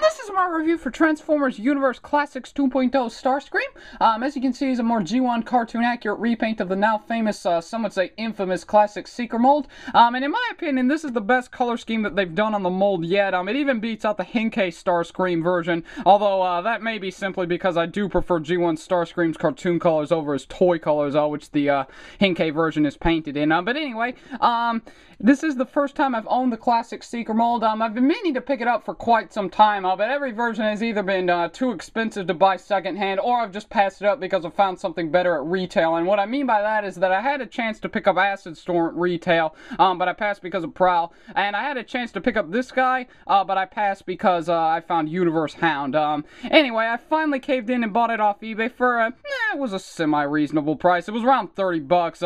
this is my review for Transformers Universe Classics 2.0 Starscream. As you can see, it's a more G1 cartoon accurate repaint of the now famous, some would say infamous classic Seeker mold. And in my opinion, this is the best color scheme that they've done on the mold yet. It even beats out the Henkei Starscream version, although that may be simply because I do prefer G1 Starscream's cartoon colors over his toy colors, which the Henkei version is painted in. But anyway, this is the first time I've owned the classic Seeker mold. I've been meaning to pick it up for quite some time, but every version has either been too expensive to buy secondhand, or I've just passed it up because I found something better at retail. And what I mean by that is that I had a chance to pick up Acid Storm at retail, but I passed because of Prowl. And I had a chance to pick up this guy, but I passed because I found Universe Hound. Anyway, I finally caved in and bought it off eBay for, it was a semi-reasonable price. It was around 30 bucks.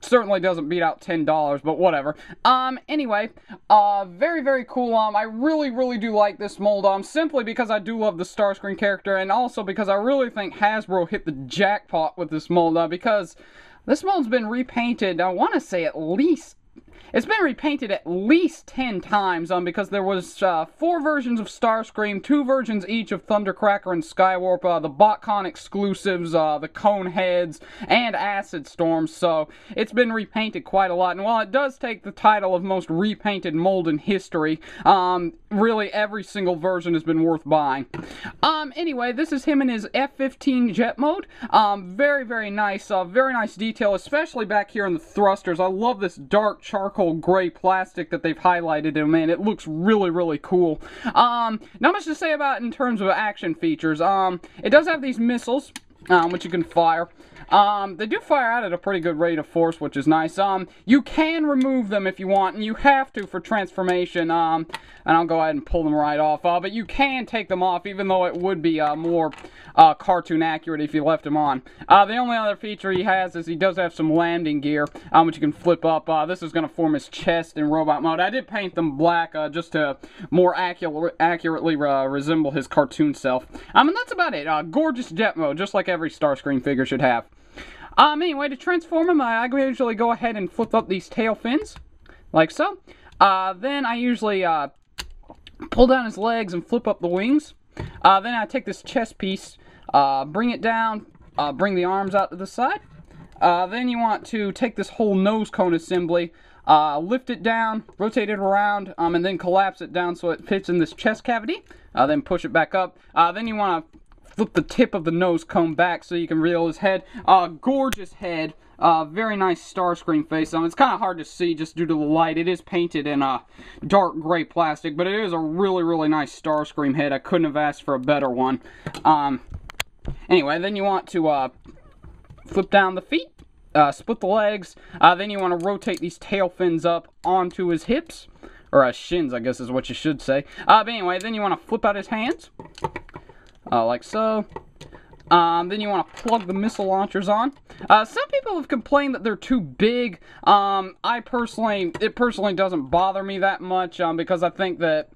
Certainly doesn't beat out $10, but whatever. Anyway, very, very cool. I really do like this mold, simply because I do love the Starscream character, and also because I really think Hasbro hit the jackpot with this mold, because this mold's been repainted, I want to say it's been repainted at least 10 times, because there was 4 versions of Starscream, 2 versions each of Thundercracker and Skywarp, the BotCon exclusives, the Cone Heads, and Acid Storm, so it's been repainted quite a lot. And while it does take the title of most repainted mold in history, really every single version has been worth buying. Anyway, this is him in his F-15 jet mode. Very nice detail, especially back here in the thrusters. I love this dark charcoal gray plastic that they've highlighted him in. It looks really cool. Not much to say about it in terms of action features. It does have these missiles, which you can fire. They do fire out at a pretty good rate of force, which is nice. You can remove them if you want, and you have to for transformation, and I'll go ahead and pull them right off, but you can take them off, even though it would be more cartoon accurate if you left them on. The only other feature he has is he does have some landing gear, which you can flip up. This is going to form his chest in robot mode. I did paint them black just to more accurately resemble his cartoon self. And that's about it. Gorgeous jet mode, just like every Starscream figure should have. Anyway, to transform him, I usually go ahead and flip up these tail fins, like so. Then I usually pull down his legs and flip up the wings. Then I take this chest piece, bring it down, bring the arms out to the side. Then you want to take this whole nose cone assembly, lift it down, rotate it around, and then collapse it down so it fits in this chest cavity. Then push it back up. Then you want to flip the tip of the nose cone back so you can reveal his head. Gorgeous head. Very nice Starscream face. It's kind of hard to see just due to the light. It is painted in dark gray plastic, but it is a really nice Starscream head. I couldn't have asked for a better one. Anyway, then you want to flip down the feet, split the legs. Then you want to rotate these tail fins up onto his hips, or shins, I guess is what you should say. But anyway, then you want to flip out his hands, like so. Then you want to plug the missile launchers on. Some people have complained that they're too big. It personally doesn't bother me that much, because I think that,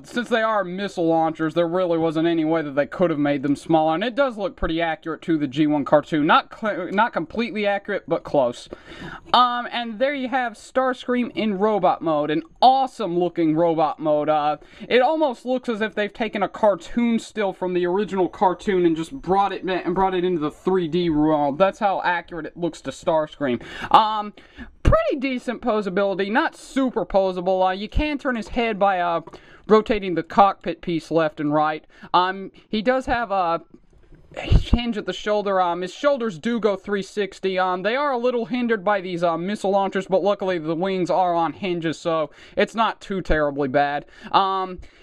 since they are missile launchers, there really wasn't any way that they could have made them smaller. And it does look pretty accurate to the G1 cartoon. Not completely accurate, but close. And there you have Starscream in robot mode. An awesome looking robot mode. It almost looks as if they've taken a cartoon still from the original cartoon and just brought it into the 3D world. That's how accurate it looks to Starscream. Pretty decent posability, not super posable. You can turn his head by rotating the cockpit piece left and right. He does have a hinge at the shoulder. His shoulders do go 360. They are a little hindered by these missile launchers, but luckily the wings are on hinges, so it's not too terribly bad.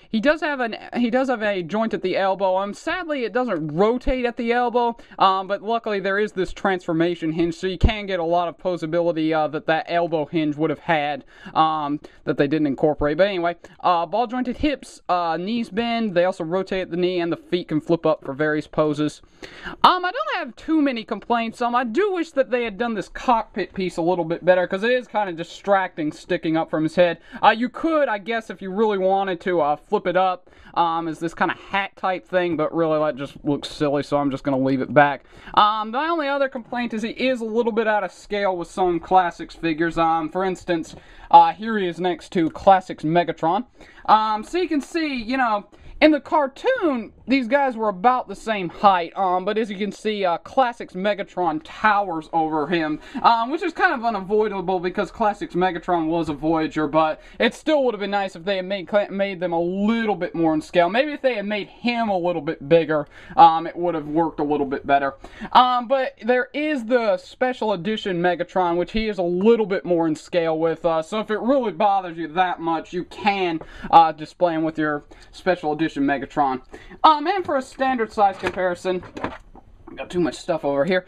He does have a joint at the elbow. Sadly, it doesn't rotate at the elbow, but luckily there is this transformation hinge, so you can get a lot of posability that elbow hinge would have had that they didn't incorporate. But anyway, ball jointed hips, knees bend. They also rotate at the knee, and the feet can flip up for various poses. I don't have too many complaints. I do wish that they had done this cockpit piece a little bit better, because it is kind of distracting sticking up from his head. You could, I guess, if you really wanted to, flip it up as this kind of hat type thing, but really that just looks silly, so I'm just going to leave it back. My only other complaint is he is a little bit out of scale with some Classics figures. For instance, here he is next to Classics Megatron. So you can see, In the cartoon, these guys were about the same height, but as you can see, Classics Megatron towers over him, which is kind of unavoidable because Classics Megatron was a Voyager, but it still would have been nice if they had made them a little bit more in scale. Maybe if they had made him a little bit bigger, it would have worked a little bit better. But there is the Special Edition Megatron, which he is a little bit more in scale with, so if it really bothers you that much, you can display him with your Special Edition Megatron. And for a standard size comparison, got too much stuff over here,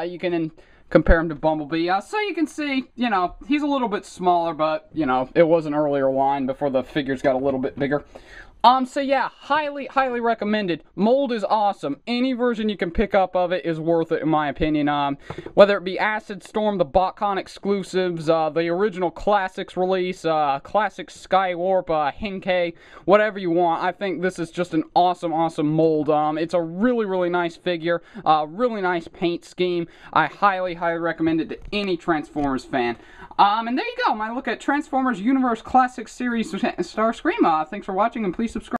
you can compare him to Bumblebee. So you can see, you know, he's a little bit smaller, but, you know, it was an earlier line before the figures got a little bit bigger. So yeah, highly recommended. Mold is awesome. Any version you can pick up of it is worth it, in my opinion. Whether it be Acid Storm, the BotCon exclusives, the original Classics release, Classics Skywarp, Henkei, whatever you want. I think this is just an awesome mold. It's a really nice figure, really nice paint scheme. I highly recommend it to any Transformers fan. And there you go, my look at Transformers Universe Classic Series Starscream. Thanks for watching, and please subscribe.